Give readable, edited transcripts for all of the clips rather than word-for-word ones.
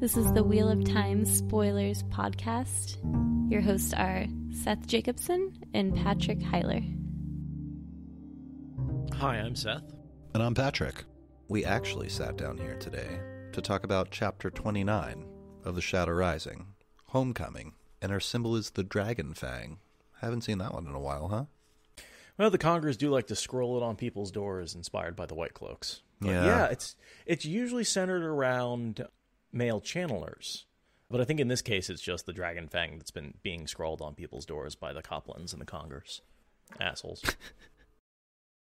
This is the Wheel of Time Spoilers podcast. Your hosts are Seth Jacobson and Patrick Heiler. Hi, I'm Seth. And I'm Patrick. We actually sat down here today to talk about Chapter 29 of The Shadow Rising, Homecoming, and our symbol is the Dragon Fang. Haven't seen that one in a while, huh? Well, the Congers do like to scroll it on people's doors, inspired by the Whitecloaks. Yeah, it's usually centered around male channelers. But I think in this case, it's just the Dragon Fang that's been being scrawled on people's doors by the Coplans and the Congers. Assholes.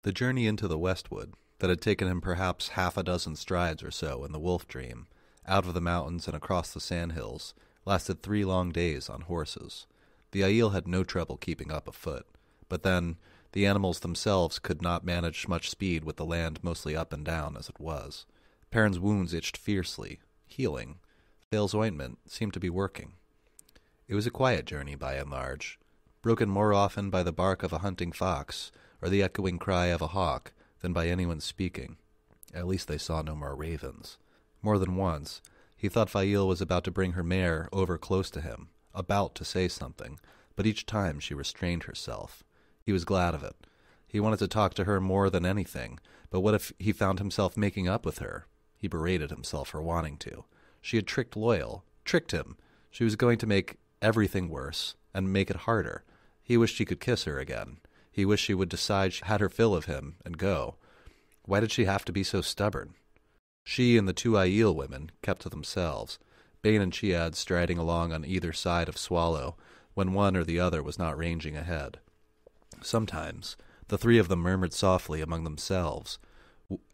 The journey into the Westwood, that had taken him perhaps half a dozen strides or so in the wolf dream, out of the mountains and across the sandhills, lasted 3 long days on horses. The Aiel had no trouble keeping up afoot, but then the animals themselves could not manage much speed with the land mostly up and down as it was. Perrin's wounds itched fiercely, healing. Thale's ointment seemed to be working. It was a quiet journey by and large, broken more often by the bark of a hunting fox or the echoing cry of a hawk than by anyone speaking. At least they saw no more ravens. More than once, he thought Faile was about to bring her mare over close to him, about to say something, but each time she restrained herself. He was glad of it. He wanted to talk to her more than anything, but what if he found himself making up with her? He berated himself for wanting to. She had tricked Loyal, tricked him. She was going to make everything worse and make it harder. He wished he could kiss her again. He wished she would decide she had her fill of him and go. Why did she have to be so stubborn? She and the 2 Aiel women kept to themselves, Bane and Chiad striding along on either side of Swallow when one or the other was not ranging ahead. Sometimes the 3 of them murmured softly among themselves,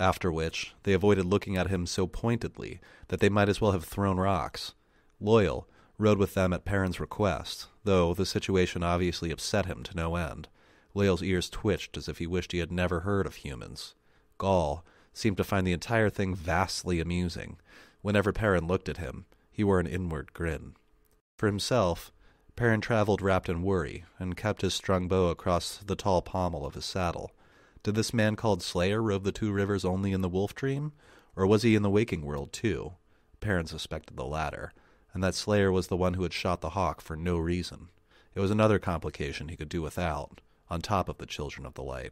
after which they avoided looking at him so pointedly that they might as well have thrown rocks. Loyal rode with them at Perrin's request, though the situation obviously upset him to no end. Loyal's ears twitched as if he wished he had never heard of humans. Gaul seemed to find the entire thing vastly amusing. Whenever Perrin looked at him, he wore an inward grin. For himself, Perrin traveled wrapped in worry and kept his strung bow across the tall pommel of his saddle. Did this man called Slayer rove the 2 rivers only in the wolf dream, or was he in the waking world too? Perrin suspected the latter, and that Slayer was the one who had shot the hawk for no reason. It was another complication he could do without, on top of the Children of the Light.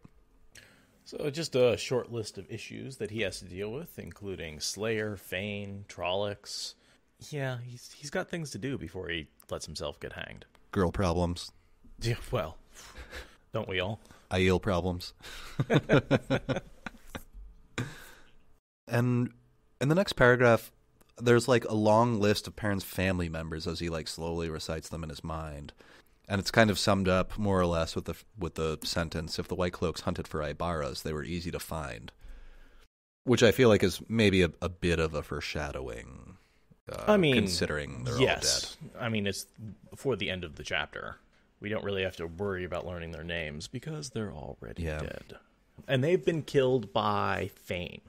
So just a short list of issues that he has to deal with, including Slayer, Fane, Trollocs. Yeah, he's got things to do before he lets himself get hanged. Girl problems. Yeah, well, don't we all? Aiel problems. And in the next paragraph, there's like a long list of Perrin's family members as he like slowly recites them in his mind. And it's kind of summed up more or less with the sentence, if the Whitecloaks hunted for Ibaras, they were easy to find. Which I feel like is maybe a bit of a foreshadowing. Considering they're all dead. I mean, it's before the end of the chapter. We don't really have to worry about learning their names because they're already dead. And they've been killed by Fane.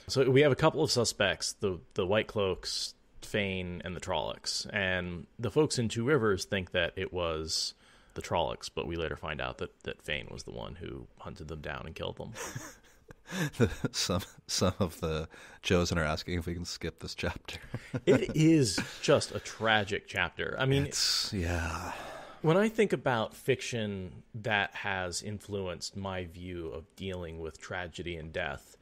So we have a couple of suspects, the Whitecloaks, Fane, and the Trollocs. And the folks in 2 Rivers think that it was the Trollocs, but we later find out that Fane was the one who hunted them down and killed them. Some of the Chosen are asking if we can skip this chapter. It is just a tragic chapter. I mean, when I think about fiction that has influenced my view of dealing with tragedy and death,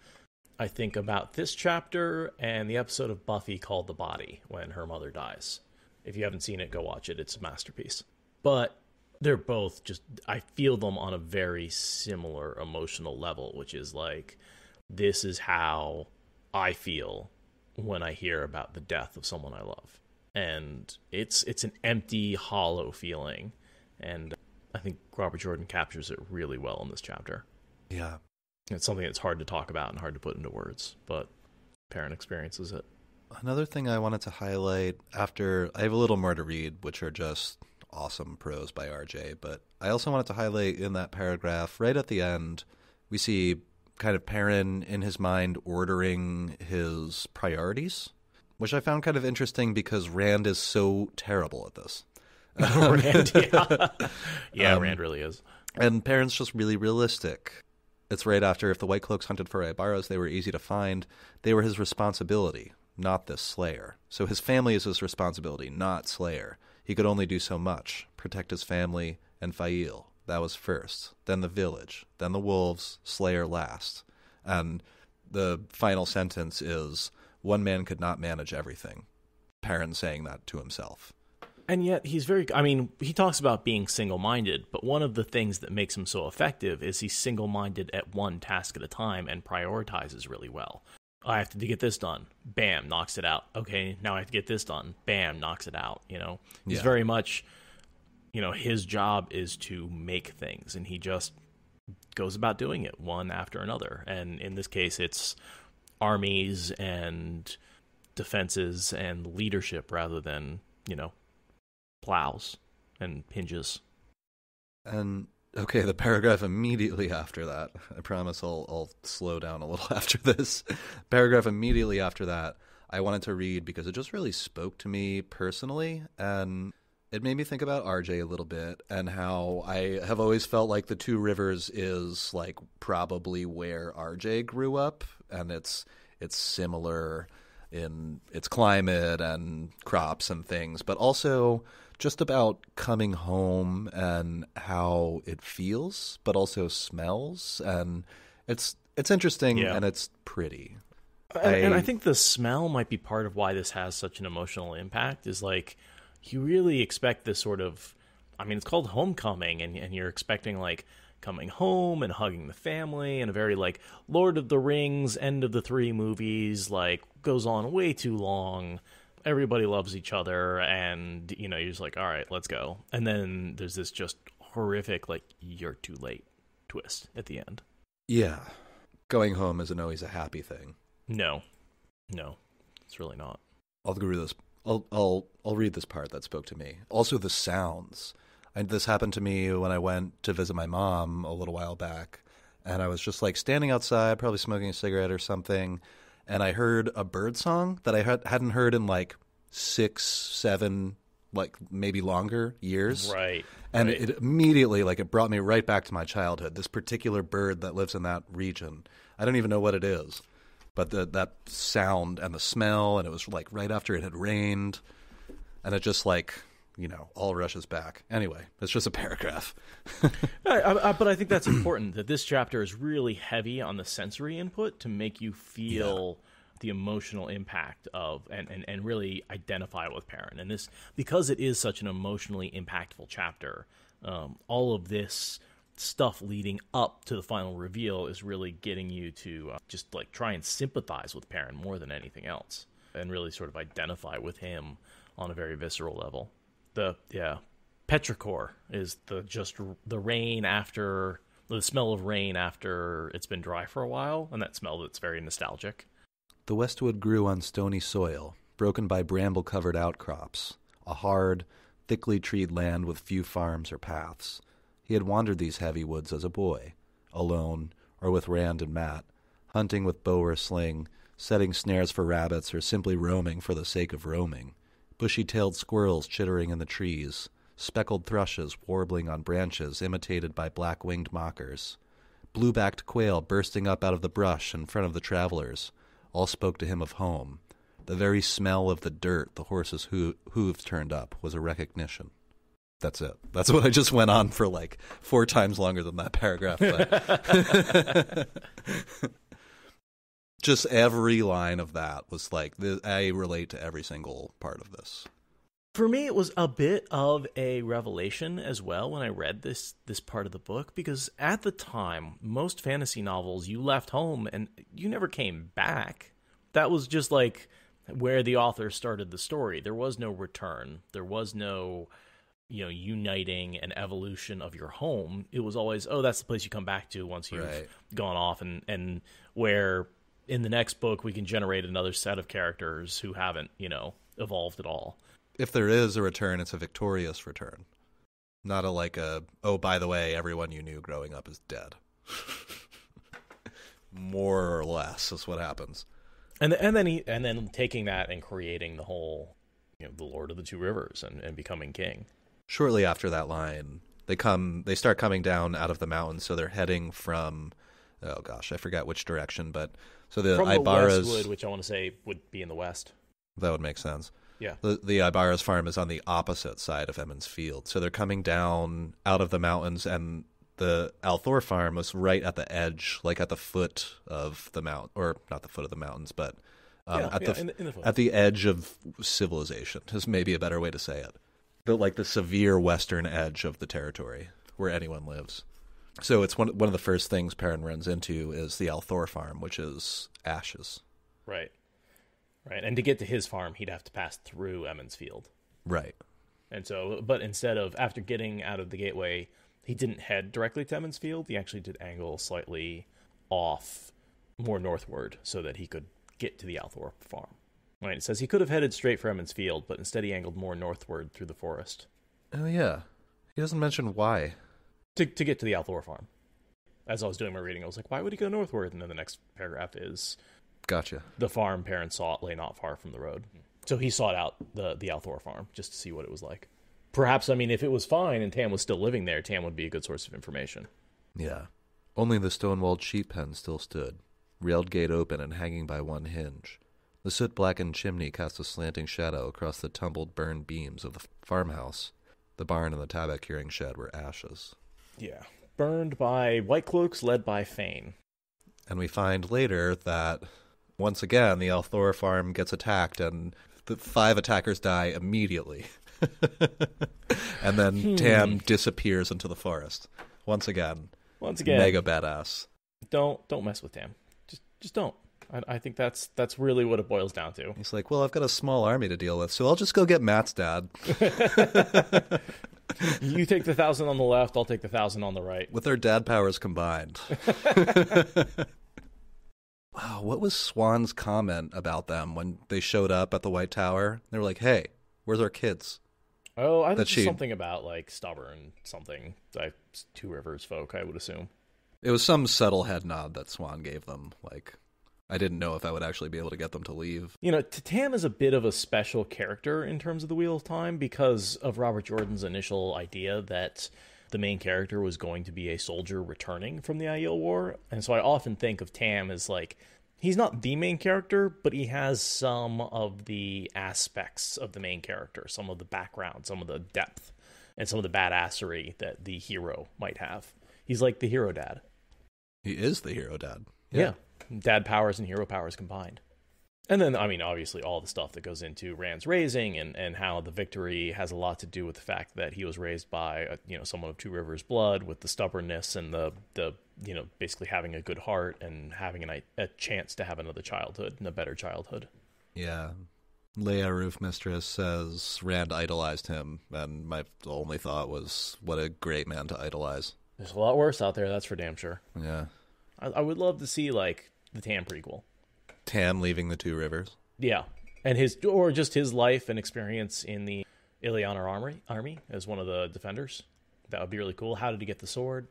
I think about this chapter and the episode of Buffy called The Body, when her mother dies. If you haven't seen it, go watch it. It's a masterpiece. But they're both just, I feel them on a very similar emotional level, which is like, this is how I feel when I hear about the death of someone I love. And it's an empty, hollow feeling. And I think Robert Jordan captures it really well in this chapter. Yeah. It's something that's hard to talk about and hard to put into words, but Perrin experiences it. Another thing I wanted to highlight after, I have a little more to read, which are just awesome prose by RJ, but I also wanted to highlight in that paragraph, right at the end, we see kind of Perrin in his mind ordering his priorities, which I found kind of interesting because Rand is so terrible at this. Rand, yeah. Rand really is. And Perrin's just really realistic. It's right after, if the Whitecloaks hunted for Ibaras, they were easy to find. They were his responsibility. not this Slayer. So his family is his responsibility, not Slayer. He could only do so much, protect his family and Fail. That was first. Then the village. Then the wolves, Slayer last. And the final sentence is, one man could not manage everything. Perrin saying that to himself. And yet he's he talks about being single-minded, but one of the things that makes him so effective is he's single-minded at one task at a time and prioritizes really well. I have to get this done. Bam, knocks it out. Okay, now I have to get this done. Bam, knocks it out. He's very much, his job is to make things, and he just goes about doing it one after another. And in this case, it's armies and defenses and leadership rather than, plows and hinges. And okay, the paragraph immediately after that, I promise I'll slow down a little after this. Paragraph immediately after that, I wanted to read because it just really spoke to me personally, and it made me think about RJ a little bit and how I have always felt like the Two Rivers is like probably where RJ grew up, and it's similar in its climate and crops and things, but also just about coming home and how it feels, but also smells, and it's interesting and it's pretty. And I think the smell might be part of why this has such an emotional impact, is like you really expect this sort of, it's called homecoming, and you're expecting like coming home and hugging the family, and a very like Lord of the Rings, end of the 3 movies, like goes on way too long. Everybody loves each other, and, you're just like, all right, let's go. And then there's this just horrific, like, you're too late twist at the end. Yeah. Going home isn't always a happy thing. No, it's really not. I'll go through this. I'll read this part that spoke to me. Also, the sounds. This happened to me when I went to visit my mom a little while back, and I was just, like, standing outside, probably smoking a cigarette or something, and I heard a bird song that I hadn't heard in like 6, 7, like maybe longer years. Right. And it immediately, like, it brought me right back to my childhood. This particular bird that lives in that region. I don't even know what it is, but that sound and the smell, and it was like right after it had rained, and it just like, all rushes back. Anyway, it's just a paragraph. But I think that's important, that this chapter is really heavy on the sensory input to make you feel the emotional impact of and really identify with Perrin. And this, because it is such an emotionally impactful chapter, all of this stuff leading up to the final reveal is really getting you to just like try and sympathize with Perrin more than anything else, and really sort of identify with him on a very visceral level. Petrichor is the rain after, the smell of rain after it's been dry for a while, and that smell that's very nostalgic. The westwood grew on stony soil, broken by bramble-covered outcrops, a hard, thickly treed land with few farms or paths. He had wandered these heavy woods as a boy, alone or with Rand and Matt, hunting with bow or sling, setting snares for rabbits, or simply roaming for the sake of roaming. Bushy-tailed squirrels chittering in the trees, speckled thrushes warbling on branches imitated by black-winged mockers, blue-backed quail bursting up out of the brush in front of the travelers, all spoke to him of home. The very smell of the dirt the horses' hooves turned up was a recognition. That's it. That's what I just went on for like 4 times longer than that paragraph. But just every line of that was like, I relate to every single part of this. For me, it was a bit of a revelation as well when I read this part of the book, because at the time, most fantasy novels, you left home and you never came back. That was just like where the author started the story. There was no return. There was no, uniting and evolution of your home. It was always, that's the place you come back to once you've gone off, and where in the next book we can generate another set of characters who haven't, evolved at all. If there is a return, it's a victorious return. Not by the way, everyone you knew growing up is dead. More or less is what happens. And then taking that and creating the whole, the Lord of the Two Rivers and becoming king. Shortly after that line, they start coming down out of the mountains, so they're heading from oh gosh, I forgot which direction, but so the from Ibarra's... the westwood, which I want to say would be in the west. That would make sense. Yeah. The Ibarra's farm is on the opposite side of Emonds Field. So they're coming down out of the mountains, and the Althor farm was right at the edge, like at the foot of the mount, or not the foot of the mountains, but at the edge of civilization is maybe a better way to say it. The severe western edge of the territory where anyone lives. So it's one of the first things Perrin runs into is the Althor farm, which is ashes. Right. Right, and to get to his farm, he'd have to pass through Emonds Field. Right. And so, but instead of, after getting out of the gateway, he didn't head directly to Emonds Field. He actually did angle slightly off, more northward, so that he could get to the Althor farm. Right, it says he could have headed straight for Emonds Field, but instead he angled more northward through the forest. Oh, yeah. He doesn't mention why. To get to the Althor farm. As I was doing my reading, I was like, why would he go northward? And then the next paragraph is... Gotcha. The farm Perrin sought lay not far from the road. So he sought out the Althor farm just to see what it was like. Perhaps, I mean, if it was fine and Tam was still living there, Tam would be a good source of information. Yeah. Only the stone-walled sheep pen still stood, railed gate open and hanging by one hinge. The soot-blackened chimney cast a slanting shadow across the tumbled, burned beams of the farmhouse. The barn and the tabak-curing shed were ashes. Yeah. Burned by Whitecloaks, led by Fane. And we find later that... Once again, the Althor farm gets attacked, and the 5 attackers die immediately. And then Tam disappears into the forest. Once again. Mega badass. Don't mess with Tam. Just don't. I think that's really what it boils down to. He's like, well, I've got a small army to deal with, so I'll just go get Matt's dad. You take the 1,000 on the left, I'll take the 1,000 on the right. With our dad powers combined. Wow, what was Swan's comment about them when they showed up at the White Tower? They were like, hey, where's our kids? Oh, I think something about, like, stubborn something. Like, Two Rivers folk, I would assume. It was some subtle head nod that Swan gave them. Like, I didn't know if I would actually be able to get them to leave. You know, Tam is a bit of a special character in terms of the Wheel of Time because of Robert Jordan's initial idea that the main character was going to be a soldier returning from the Aiel War. And so I often think of Tam as like, he's not the main character, but he has some of the aspects of the main character, some of the background, some of the depth, and some of the badassery that the hero might have. He's like the hero dad. He is the hero dad. Yeah. Dad powers and hero powers combined. And then, I mean, obviously all the stuff that goes into Rand's raising and how the victory has a lot to do with the fact that he was raised by, someone of Two Rivers blood with the stubbornness and the basically having a good heart and having a chance to have another childhood and a better childhood. Yeah. Leia Roof Mistress says Rand idolized him, and my only thought was, what a great man to idolize. There's a lot worse out there, that's for damn sure. Yeah. I would love to see, like, the Tam prequel. Tam leaving the Two Rivers. Yeah, and his life and experience in the Illianer army as one of the defenders. That would be really cool. How did he get the sword?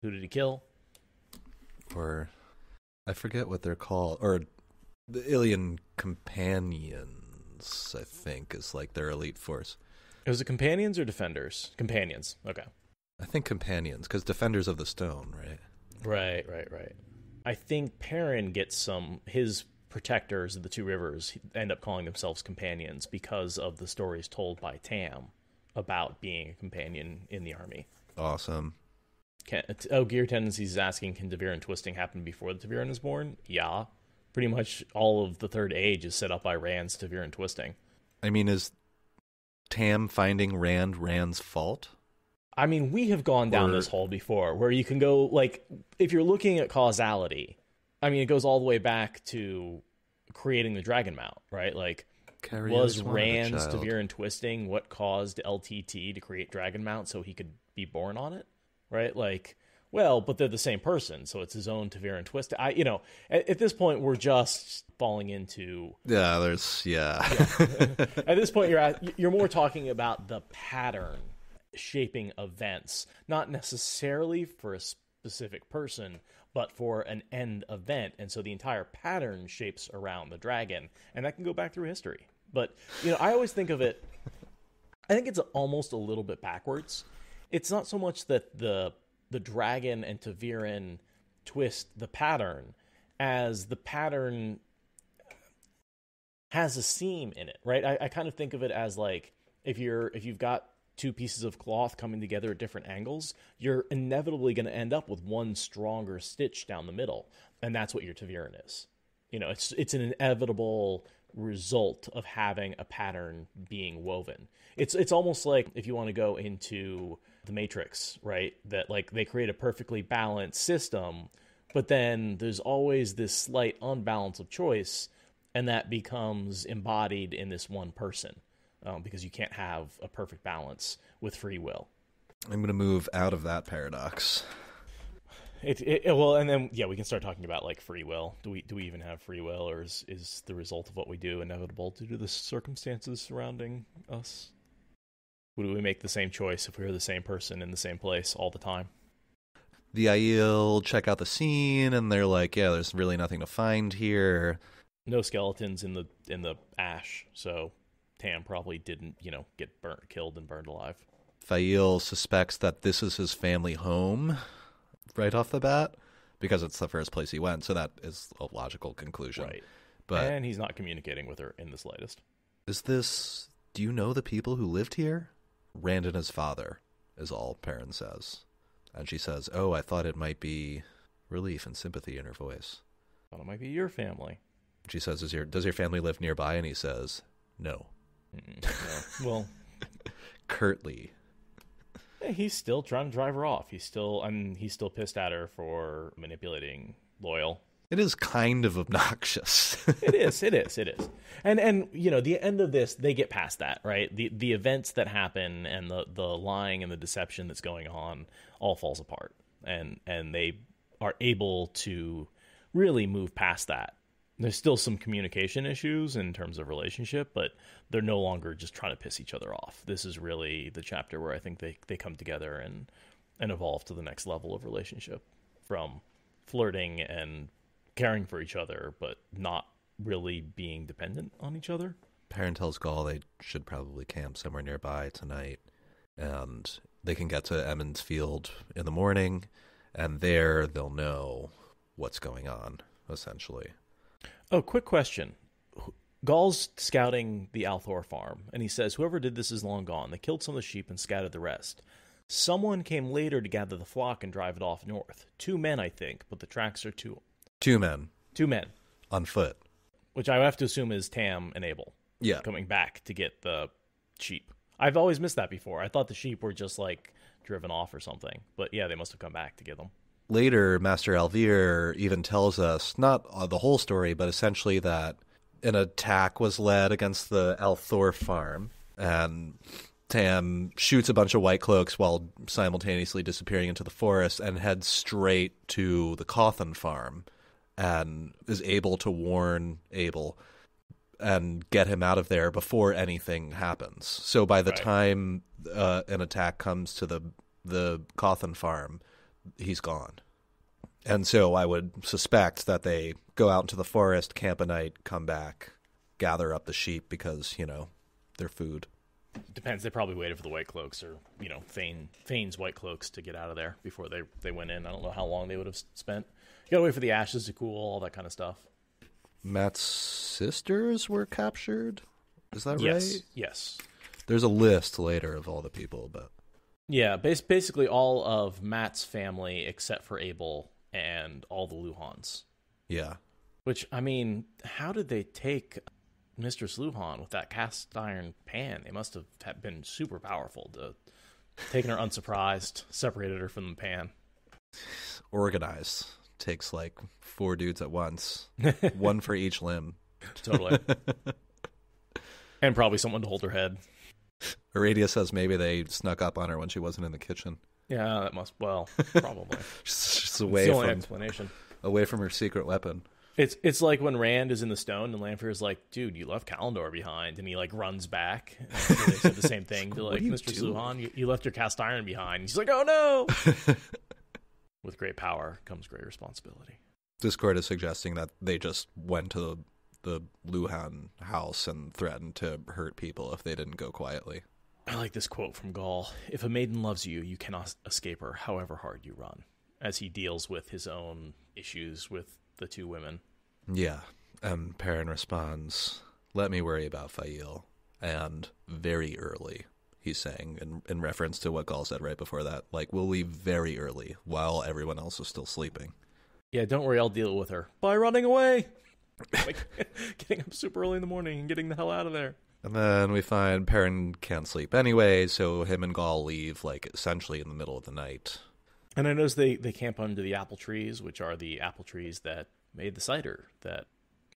Who did he kill? Or, I forget what they're called. Or, the Illian Companions, I think, is like their elite force. Was it Companions or Defenders? Companions, okay. I think Companions, because Defenders of the Stone, right? Right. I think Perrin gets his protectors of the Two Rivers end up calling themselves Companions because of the stories told by Tam about being a companion in the army. Awesome. Gear Tendencies is asking, can Ta'Veren twisting happen before the Ta'Veren is born? Yeah. Pretty much all of the Third Age is set up by Rand's Ta'Veren twisting. I mean, is Tam finding Rand's fault? I mean, we have gone down this hole before where you can go, like, if you're looking at causality, I mean, it goes all the way back to creating the Dragon Mount, right? Like, was Rand's Ta'Veren twisting what caused LTT to create Dragon Mount so he could be born on it, right? Like, well, but they're the same person, so it's his own Ta'Veren twist. At this point, we're just falling into... Yeah. At this point, you're more talking about the pattern shaping events, not necessarily for a specific person, but for an end event. And so the entire pattern shapes around the dragon, and that can go back through history. But, I always think of it, I think it's almost a little bit backwards. It's not so much that the dragon and Ta'Veren twist the pattern as the pattern has a seam in it, right? I kind of think of it as like if you've got two pieces of cloth coming together at different angles, you're inevitably going to end up with one stronger stitch down the middle, and that's what your Taviran is. It's an inevitable result of having a pattern being woven. It's almost like if you want to go into the Matrix, right? That like they create a perfectly balanced system, but then there's always this slight unbalance of choice, and that becomes embodied in this one person, because you can't have a perfect balance with free will. I'm going to move out of that paradox. Well, and then we can start talking about like free will. Do we even have free will, or is the result of what we do inevitable due to the circumstances surrounding us? Would we make the same choice if we were the same person in the same place all the time? The Aiel check out the scene, and they're like, "Yeah, there's really nothing to find here." No skeletons in the ash, so Tam probably didn't, get killed and burned alive. Aiel suspects that this is his family home right off the bat, because it's the first place he went, so that is a logical conclusion. Right. But and he's not communicating with her in the slightest. Do you know the people who lived here? Rand and his father, is all Perrin says. And she says, "Oh, I thought it might be relief and sympathy in her voice. Thought it might be your family." She says, "Does your family live nearby?" And he says, "No." No. Well, curtly. He's still trying to drive her off. He's still pissed at her for manipulating Loyal. It is kind of obnoxious. It is. And the end of this, they get past that, right? The events that happen and the lying and the deception that's going on all falls apart. And they are able to really move past that. There's still some communication issues in terms of relationship, but they're no longer just trying to piss each other off. This is really the chapter where I think they come together and evolve to the next level of relationship, from flirting and caring for each other, but not really being dependent on each other. Perrin tells Gaul they should probably camp somewhere nearby tonight, and they can get to Emonds Field in the morning, and there they'll know what's going on, essentially. Oh, quick question. Gaul's scouting the Althor farm, and he says, "Whoever did this is long gone. They killed some of the sheep and scattered the rest. Someone came later to gather the flock and drive it off north. 2 men, I think, but the tracks are 2. 2 men. 2 men. On foot. Which I have to assume is Tam and Abel. Yeah. Coming back to get the sheep. I've always missed that before. I thought the sheep were just, driven off or something. But, yeah, they must have come back to get them. Later, Master Alvir even tells us, not the whole story, but essentially that an attack was led against the Althor farm, and Tam shoots a bunch of Whitecloaks while simultaneously disappearing into the forest and heads straight to the Cauthon farm and is able to warn Abel and get him out of there before anything happens. So by the time an attack comes to the Cauthon farm, he's gone. And so I would suspect that they go out into the forest, camp a night, come back, gather up the sheep because, they're food. Depends. They probably waited for the Whitecloaks or, Fane's Whitecloaks to get out of there before they went in. I don't know how long they would have spent. You gotta wait for the ashes to cool, all that kind of stuff. Matt's sisters were captured? Is that right? Yes. There's a list later of all the people, but... Yeah, basically all of Matt's family except for Abel and all the Luhans. Yeah. Which, how did they take Mistress Luhan with that cast iron pan? They must have been super powerful to taking her unsurprised, separated her from the pan. Organized. Takes 4 dudes at once. 1 for each limb. Totally. And probably someone to hold her head. Aradia says maybe they snuck up on her when she wasn't in the kitchen. Yeah, that probably. Just away from explanation. Away from her secret weapon. It's like when Rand is in the stone and Lanfear's like, "Dude, you left Kalendor behind," and he runs back. And they said the same thing to Mistress Luhan. You left your cast iron behind. And she's like, "Oh no!" With great power comes great responsibility. Discord is suggesting that they just went to the Luhan house and threatened to hurt people if they didn't go quietly. I like this quote from Gaul. "If a maiden loves you, you cannot escape her, however hard you run." as he deals with his own issues with the two women. Yeah, and Perrin responds, "Let me worry about Fail." And very early, he's saying, in reference to what Gaul said right before that, like, we'll leave very early while everyone else is still sleeping. Yeah, don't worry, I'll deal with her by running away. Like, getting up super early in the morning and getting the hell out of there. And then we find Perrin can't sleep anyway, so him and Gaul leave, like, essentially in the middle of the night. And I noticed they camp under the apple trees, which are the apple trees that made the cider that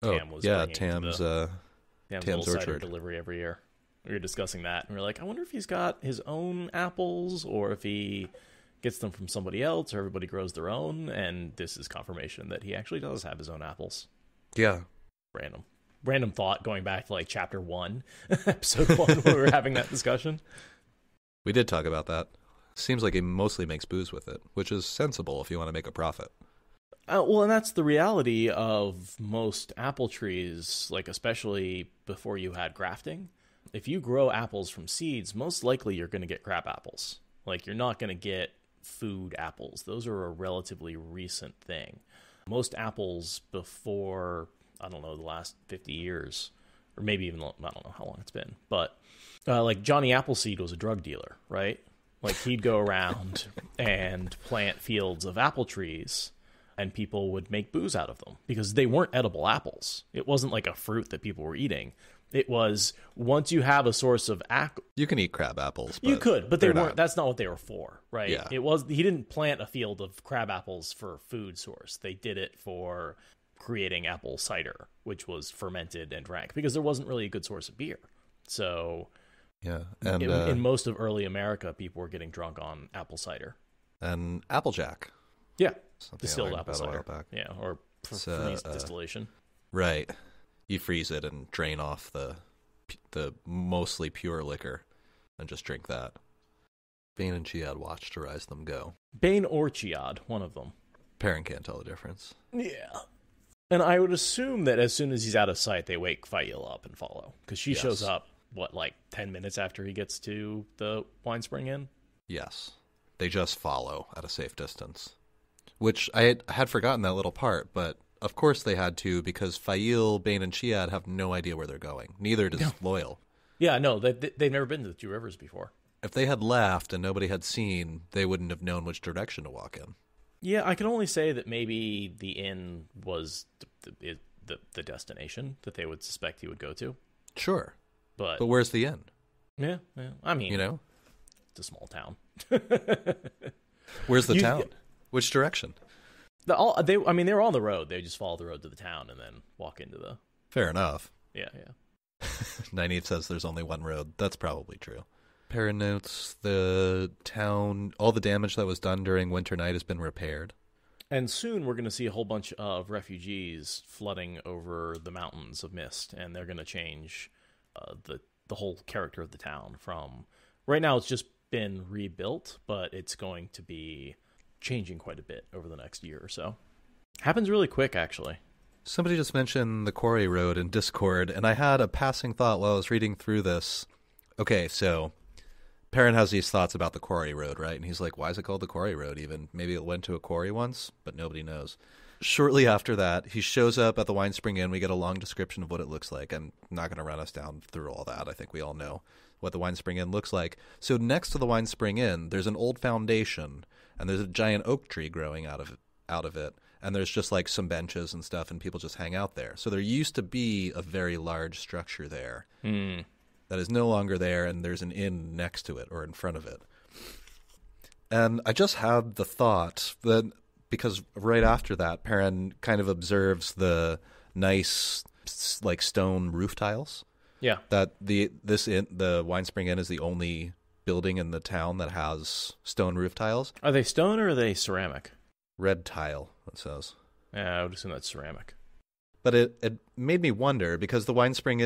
Tam was bringing Tam's little cider orchard delivery every year. We were discussing that, and we were like, I wonder if he's got his own apples, or if he gets them from somebody else, or everybody grows their own, and this is confirmation that he actually does have his own apples. Yeah. Random thought going back to, like, chapter 1, episode 1, when we were having that discussion. We did talk about that. Seems like he mostly makes booze with it, which is sensible if you want to make a profit. Well, and that's the reality of most apple trees, like, especially before you had grafting. If you grow apples from seeds, most likely you're going to get crab apples. Like, you're not going to get food apples. Those are a relatively recent thing. Most apples before, I don't know, the last 50 years, or maybe even, I don't know how long it's been, but like Johnny Appleseed was a drug dealer, right? Like, he'd go around and plant fields of apple trees, and people would make booze out of them because they weren't edible apples. It wasn't like a fruit that people were eating. It was, once you have a source of you can eat crab apples. You could, but they weren't. That's not what they were for, right? Yeah. He didn't plant a field of crab apples for food source. They did it for creating apple cider, which was fermented and drank, because there wasn't really a good source of beer. So, yeah, and in most of early America, people were getting drunk on apple cider and Applejack. Yeah, something distilled apple cider. A while back. Yeah, or freeze distillation. Right. You freeze it and drain off the mostly pure liquor and just drink that. Bane and Chiad watch to rise them go. Bane or Chiad, one of them. Perrin can't tell the difference. Yeah. And I would assume that as soon as he's out of sight, they wake Fail up and follow. Because she shows up, 10 minutes after he gets to the Winespring Inn? Yes. They just follow at a safe distance. Which I had forgotten that little part, but of course they had to, because Fail, Bane, and Chiad have no idea where they're going. Neither does Loyal. Yeah, no, they've never been to the Two Rivers before. If they had left and nobody had seen, they wouldn't have known which direction to walk in. Yeah, I can only say that maybe the inn was the destination that they would suspect he would go to. Sure. But where's the inn? Yeah. I mean, it's a small town. Where's the town? Which direction? They were on the road. They just follow the road to the town and then walk into the... Fair enough. Yeah. Nynaeve says there's only one road. That's probably true. Perrin notes the town, all the damage that was done during winter night has been repaired. And soon we're going to see a whole bunch of refugees flooding over the mountains of mist, and they're going to change the whole character of the town from... Right now it's just been rebuilt, but it's going to be changing quite a bit over the next year or so. Happens really quick, actually. Somebody just mentioned the Quarry Road in Discord, and I had a passing thought while I was reading through this. Okay, so Perrin has these thoughts about the Quarry Road, right? And he's like, why is it called the Quarry Road even? Maybe it went to a quarry once, but nobody knows. Shortly after that, he shows up at the Winespring Inn. We get a long description of what it looks like. I'm not going to run us down through all that. I think we all know what the Winespring Inn looks like. So next to the Winespring Inn, there's an old foundation, and there's a giant oak tree growing out of it. And there's just like some benches and stuff, and people just hang out there. So there used to be a very large structure there that is no longer there, and there's an inn next to it or in front of it. And I just had the thought that, because right after that, Perrin kind of observes the nice like stone roof tiles. Yeah. That the Winespring Inn is the only building in the town that has stone roof tiles. Are they stone or are they ceramic? Red tile, it says. Yeah, I would assume that's ceramic. But it made me wonder, because the Winespring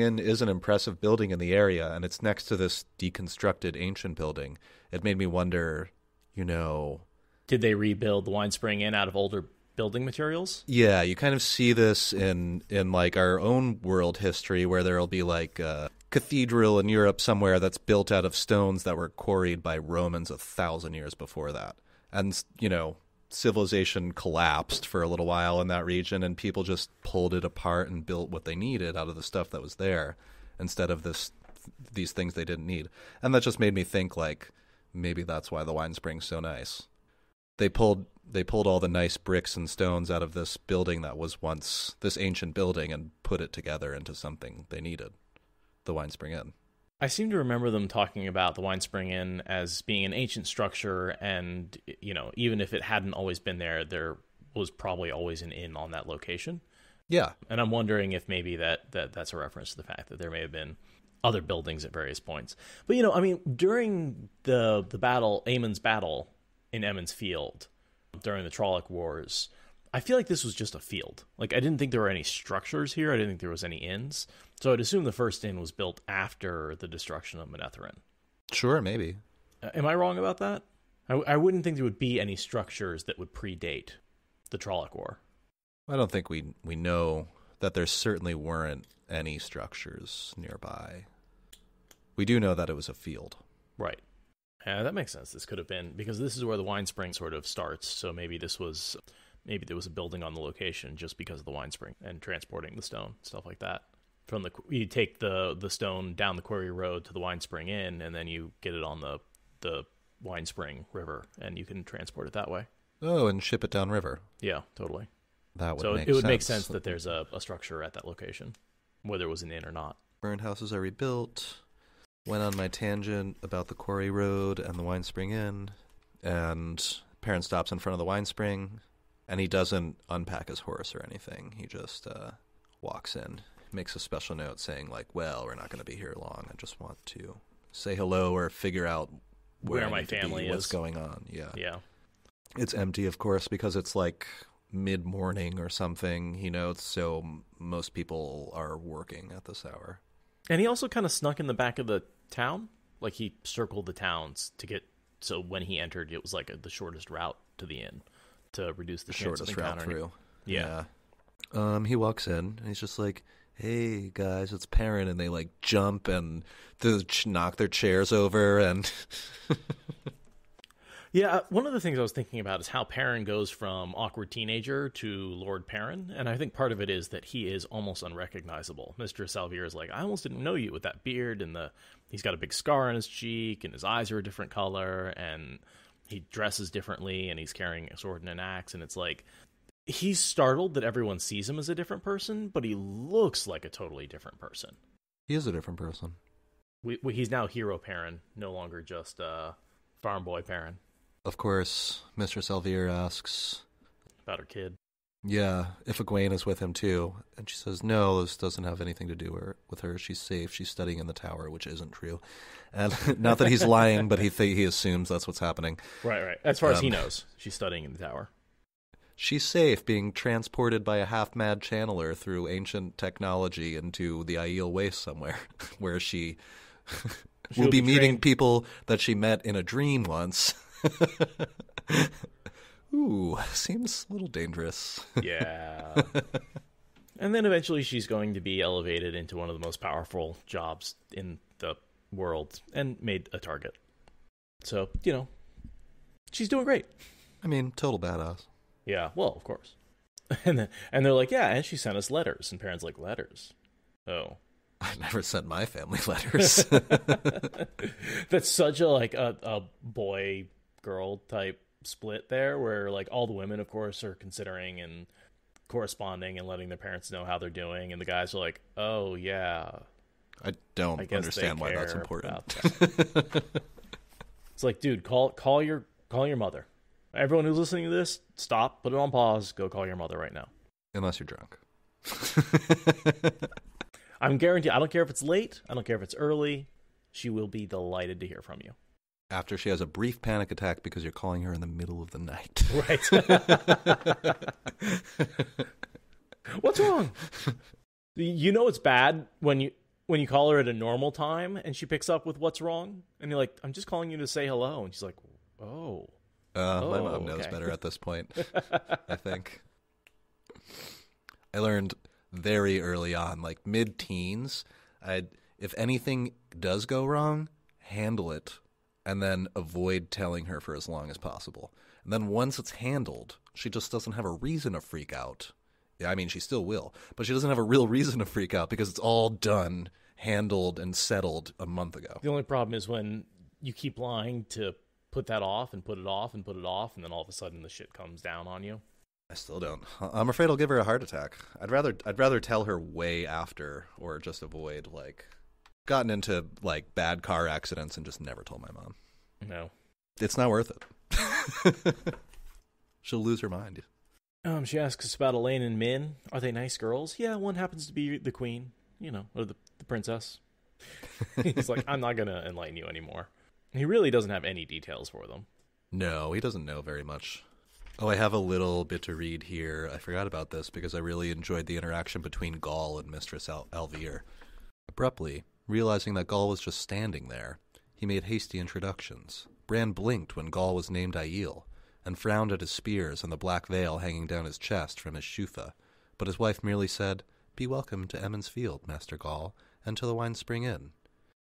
Inn is an impressive building in the area, and it's next to this deconstructed ancient building. It made me wonder, did they rebuild the Winespring Inn out of older building materials? Yeah, you kind of see this in like our own world history, where there'll be like a cathedral in Europe somewhere that's built out of stones that were quarried by Romans 1,000 years before that. And, civilization collapsed for a little while in that region, and people just pulled it apart and built what they needed out of the stuff that was there instead of these things they didn't need. And that just made me think, like, maybe that's why the Winespring's so nice. They pulled all the nice bricks and stones out of this building that was once this ancient building and put it together into something they needed, the Winespring Inn. I seem to remember them talking about the Winespring Inn as being an ancient structure, and, even if it hadn't always been there, there was probably always an inn on that location. Yeah. And I'm wondering if maybe that's a reference to the fact that there may have been other buildings at various points. But, during the battle, Emonds battle in Emonds Field, during the Trolloc Wars, I feel like this was just a field. Like, I didn't think there were any structures here. I didn't think there was any inns. So I'd assume the first inn was built after the destruction of Manetheren. Sure, maybe. Am I wrong about that? I wouldn't think there would be any structures that would predate the Trolloc War. I don't think we know that there certainly weren't any structures nearby. We do know that it was a field. Right. Yeah, that makes sense. This could have been, because this is where the Winespring sort of starts, so maybe there was a building on the location just because of the Winespring and transporting the stone, stuff like that. You take the stone down the quarry road to the Winespring Inn, and then you get it on the Winespring River, and you can transport it that way. Oh, and ship it downriver. Yeah, totally. That would so make sense. It would make sense that there's a structure at that location, whether it was an inn or not. Burned houses are rebuilt. Went on my tangent about the quarry road and the Winespring Inn, and Perrin stops in front of the Winespring, and he doesn't unpack his horse or anything. He just walks in, makes a special note saying, like, well, we're not going to be here long. I just want to say hello or figure out where my family is. What's going on. Yeah. It's empty, of course, because it's like mid-morning or something, so most people are working at this hour. And he also kind of snuck in the back of the town. Like, he circled the towns so when he entered, it was like the shortest route to the inn to reduce the chance of encountering. Shortest route through. Yeah. He walks in, and he's just like, hey, guys, it's Perrin, and they, like, jump and knock their chairs over, and... Yeah, one of the things I was thinking about is how Perrin goes from awkward teenager to Lord Perrin, and I think part of it is that he is almost unrecognizable. Mr. Salvier is like, I almost didn't know you with that beard, and he's got a big scar on his cheek, and his eyes are a different color, and he dresses differently, and he's carrying a sword and an axe, and it's like, he's startled that everyone sees him as a different person, but he looks like a totally different person. He is a different person. He's now Hero Perrin, no longer just Farm Boy Perrin. Of course, Mr. Salvier asks... about her kid. Yeah, if Egwene is with him too. And she says, no, this doesn't have anything to do with her. She's safe. She's studying in the tower, which isn't true. And not that he's lying, but he assumes that's what's happening. Right. As far as he knows, she's studying in the tower. She's safe, being transported by a half-mad channeler through ancient technology into the Aiel Waste somewhere, where she will be meeting people that she met in a dream once. Ooh, seems a little dangerous. Yeah. And then eventually she's going to be elevated into one of the most powerful jobs in the world and made a target. So, she's doing great. I mean, total badass. Yeah, well, of course. And they're like, yeah, and she sent us letters. And Perrin's like, letters? Oh. I never sent my family letters. That's such a boy-girl type split there, where like all the women, of course, are considering and corresponding and letting their parents know how they're doing, and the guys are like, oh, yeah. I don't understand why that's important. That. It's like, dude, call your mother. Everyone who's listening to this, stop, put it on pause, go call your mother right now. Unless you're drunk. I'm guaranteed, I don't care if it's late, I don't care if it's early, she will be delighted to hear from you. After she has a brief panic attack because you're calling her in the middle of the night. Right. What's wrong? You know it's bad when you call her at a normal time and she picks up with what's wrong, and you're like, I'm just calling you to say hello, and she's like, oh. My mom knows better at this point, I think. I learned very early on, like mid-teens, if anything does go wrong, handle it and then avoid telling her for as long as possible. And then once it's handled, she just doesn't have a reason to freak out. I mean, she still will, but she doesn't have a real reason to freak out because it's all done, handled, and settled a month ago. The only problem is when you keep lying to put that off and put it off and put it off, and then all of a sudden the shit comes down on you. I still don't. I'm afraid I'll give her a heart attack. I'd rather tell her way after, or just avoid, like, gotten into, like, bad car accidents and just never told my mom. No. It's not worth it. She'll lose her mind. She asks us about Elaine and Min. Are they nice girls? Yeah, one happens to be the queen, or the princess. He's like, I'm not going to enlighten you anymore. He really doesn't have any details for them. No, he doesn't know very much. Oh, I have a little bit to read here. I forgot about this because I really enjoyed the interaction between Gaul and Mistress Alvir. Abruptly, realizing that Gaul was just standing there, he made hasty introductions. Bran blinked when Gaul was named Aiel, and frowned at his spears and the black veil hanging down his chest from his shufa, but his wife merely said, "Be welcome to Emonds Field, Master Gaul, and to the Winespring Inn."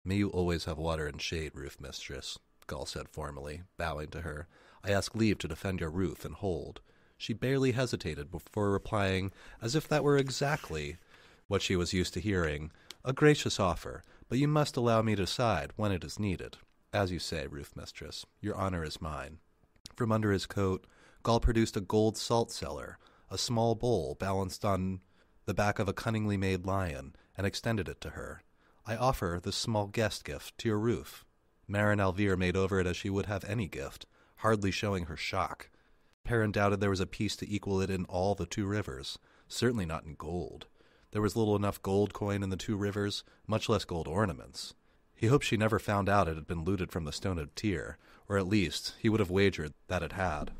"May you always have water and shade, roof mistress," Gaul said formally, bowing to her. "I ask leave to defend your roof and hold." She barely hesitated before replying, as if that were exactly what she was used to hearing, "A gracious offer, but you must allow me to decide when it is needed. As you say, roof mistress, your honor is mine." From under his coat, Gaul produced a gold salt cellar, a small bowl balanced on the back of a cunningly made lion, and extended it to her. "I offer this small guest gift to your roof." Marin Alvir made over it as she would have any gift, hardly showing her shock. Perrin doubted there was a piece to equal it in all the two rivers, certainly not in gold. There was little enough gold coin in the two rivers, much less gold ornaments. He hoped she never found out it had been looted from the Stone of Tyr, or at least he would have wagered that it had.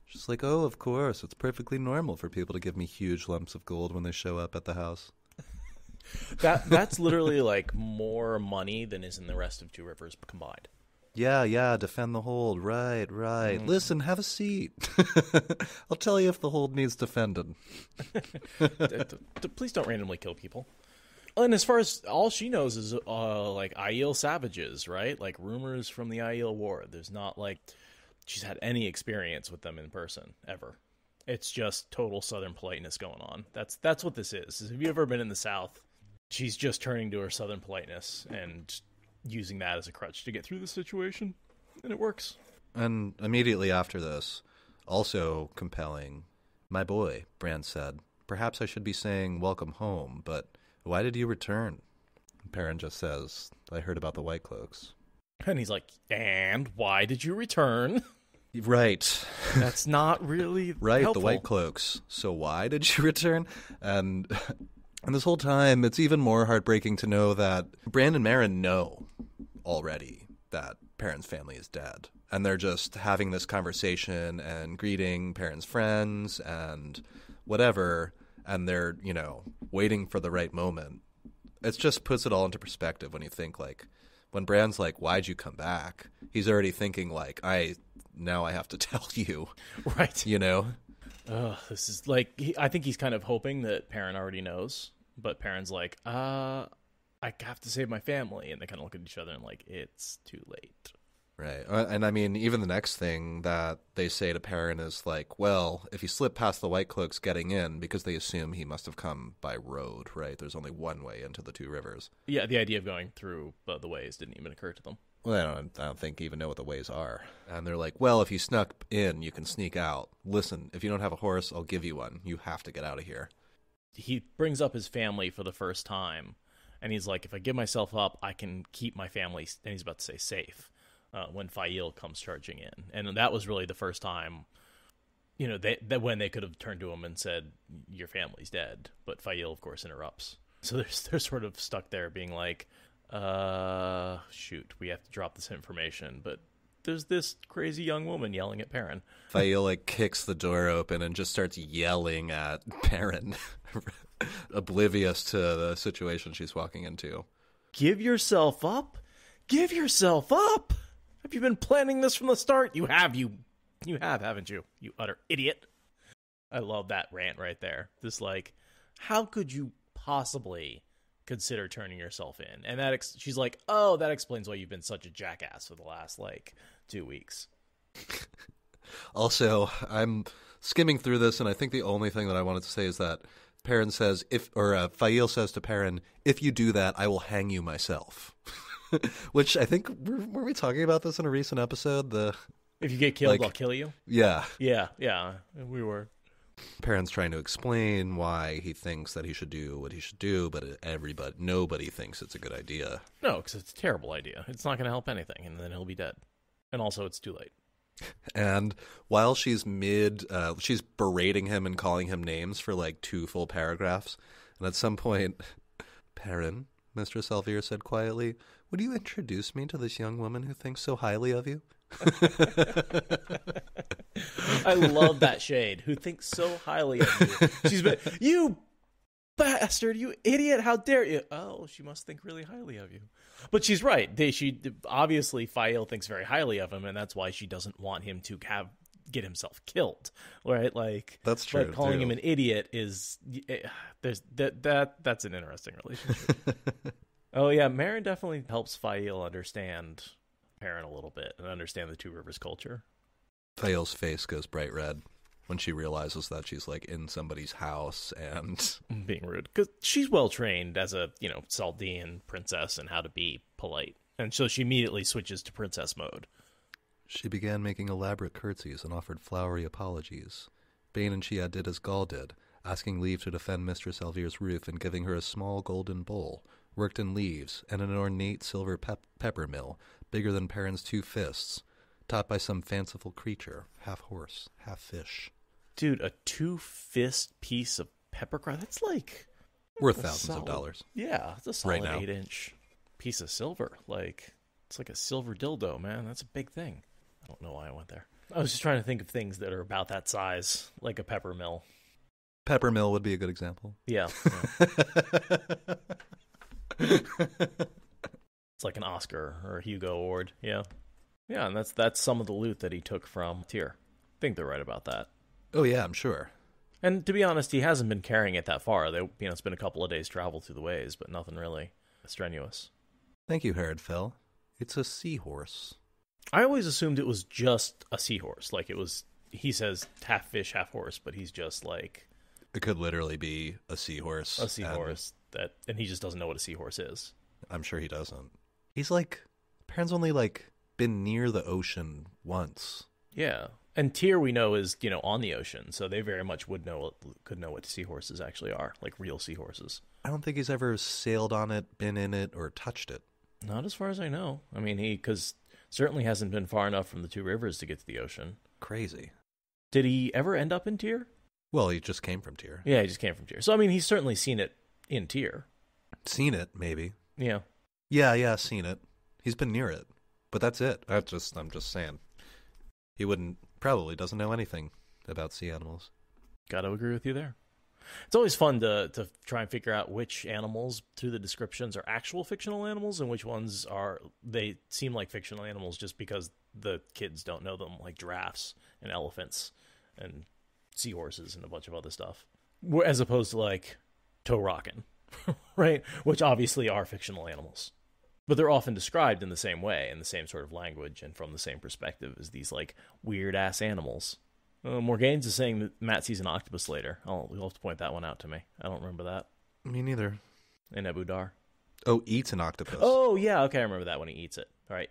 She's like, "Oh, of course, it's perfectly normal for people to give me huge lumps of gold when they show up at the house." That's literally like more money than is in the rest of Two Rivers combined. Yeah, defend the hold. Right. Listen, have a seat. I'll tell you if the hold needs defending. Please don't randomly kill people. And as far as all she knows is like Aiel savages, right? Like rumors from the Aiel War. There's not like she's had any experience with them in person ever. It's just total Southern politeness going on. That's what this is. Have you ever been in the South? She's just turning to her Southern politeness and using that as a crutch to get through the situation, and it works. And immediately after this, also compelling, "My boy," Bran said, "perhaps I should be saying welcome home, but why did you return?" Perrin just says, "I heard about the Whitecloaks." And he's like, "And why did you return?" Right. That's not really right, helpful. The Whitecloaks. So why did you return? And this whole time, it's even more heartbreaking to know that Bran and Meryn know already that Perrin's family is dead. And they're just having this conversation and greeting Perrin's friends and whatever. And they're, waiting for the right moment. It just puts it all into perspective when you think, like, when Bran's like, "Why'd you come back?" He's already thinking, like, now I have to tell you. Right. This is like, I think he's kind of hoping that Perrin already knows. But Perrin's like, I have to save my family. And they kind of look at each other and like, it's too late. Right. And I mean, even the next thing that they say to Perrin is like, well, if you slip past the Whitecloaks getting in, because they assume he must have come by road, right? There's only one way into the two rivers. Yeah, the idea of going through the ways didn't even occur to them. Well, I don't think even know what the ways are. And they're like, well, if you snuck in, you can sneak out. Listen, if you don't have a horse, I'll give you one. You have to get out of here. He brings up his family for the first time, and he's like, if I give myself up, I can keep my family, and he's about to say safe, when Fael comes charging in. And that was really the first time, when they could have turned to him and said, your family's dead. But Fael, of course, interrupts. So they're sort of stuck there being like, shoot, we have to drop this information. But there's this crazy young woman yelling at Perrin. Fael, kicks the door open and just starts yelling at Perrin, oblivious to the situation she's walking into. Give yourself up? Give yourself up! Have you been planning this from the start? You have, haven't you? You utter idiot. I love that rant right there. This how could you possibly consider turning yourself in. And she's like, oh, that explains why you've been such a jackass for the last, 2 weeks. Also, I'm skimming through this, and I think the only thing that I wanted to say is that Perrin says, Fail says to Perrin, if you do that, I will hang you myself. Which I think, were we talking about this in a recent episode? If you get killed, I'll kill you? Yeah. Yeah, we were. Perrin's trying to explain why he thinks that he should do what he should do, but nobody thinks it's a good idea. No, because it's a terrible idea. It's not going to help anything, and then he'll be dead. And also, it's too late. And while she's she's berating him and calling him names for 2 full paragraphs. And at some point, Perrin, Mistress Alvier said quietly, would you introduce me to this young woman who thinks so highly of you? I love that shade. Who thinks so highly of you? She's been, you bastard, you idiot, how dare you? Oh, she must think really highly of you. But she's right. She obviously, Fael thinks very highly of him, and that's why she doesn't want him to get himself killed, right? That's true. Calling him an idiot is that's an interesting relationship. Oh yeah, Merrin definitely helps Fael understand Perrin a little bit and understand the Two Rivers culture. Fael's face goes bright red when she realizes that she's in somebody's house and being rude, because she's well trained as a Saldean princess and how to be polite, and so she immediately switches to princess mode. She began making elaborate curtsies and offered flowery apologies. Bane and Chia did as Gaul did, asking leave to defend Mistress Alvier's roof and giving her a small golden bowl, worked in leaves, and an ornate silver pepper mill, bigger than Perrin's 2 fists, topped by some fanciful creature, half horse, half fish. Dude, a 2-fist piece of peppercorn, that's worth thousands of dollars. Yeah, it's a solid right 8-inch piece of silver. It's like a silver dildo, man. That's a big thing. I don't know why I went there. I was just trying to think of things that are about that size, like a pepper mill. Pepper mill would be a good example. Yeah. It's like an Oscar or a Hugo Award. Yeah. Yeah, and that's some of the loot that he took from Tyr. I think they're right about that. Oh, yeah, I'm sure. And to be honest, he hasn't been carrying it that far. It's been a couple of days' travel through the ways, but nothing really strenuous. Thank you, Herod Fell. It's a seahorse. I always assumed it was just a seahorse. He says half fish, half horse, but he's just It could literally be a seahorse. A seahorse, and he just doesn't know what a seahorse is. I'm sure he doesn't. He's Perrin's only been near the ocean once. Yeah. And Tyr, we know, is, on the ocean, so they very much could know what seahorses actually are, real seahorses. I don't think he's ever sailed on it, been in it, or touched it. Not as far as I know. I mean, because certainly hasn't been far enough from the Two Rivers to get to the ocean. Crazy. Did he ever end up in Tyr? Well, he just came from Tyr. Yeah, he just came from Tyr. So, I mean, he's certainly seen it in Tyr. Seen it, maybe. Yeah. Yeah, seen it. He's been near it. But that's it. I'm just saying. He probably doesn't know anything about sea animals. Got to agree with you there. It's always fun to try and figure out which animals through the descriptions are actual fictional animals and which ones they seem like fictional animals just because the kids don't know them, like giraffes and elephants and seahorses and a bunch of other stuff. As opposed to Torrocken, right? Which obviously are fictional animals. But they're often described in the same way, in the same sort of language, and from the same perspective as these weird-ass animals. Morgane's is saying that Matt sees an octopus later. You'll have to point that one out to me. I don't remember that. Me neither. In Abu Dar. Oh, eats an octopus. Oh, yeah, okay, I remember that when he eats it. Right.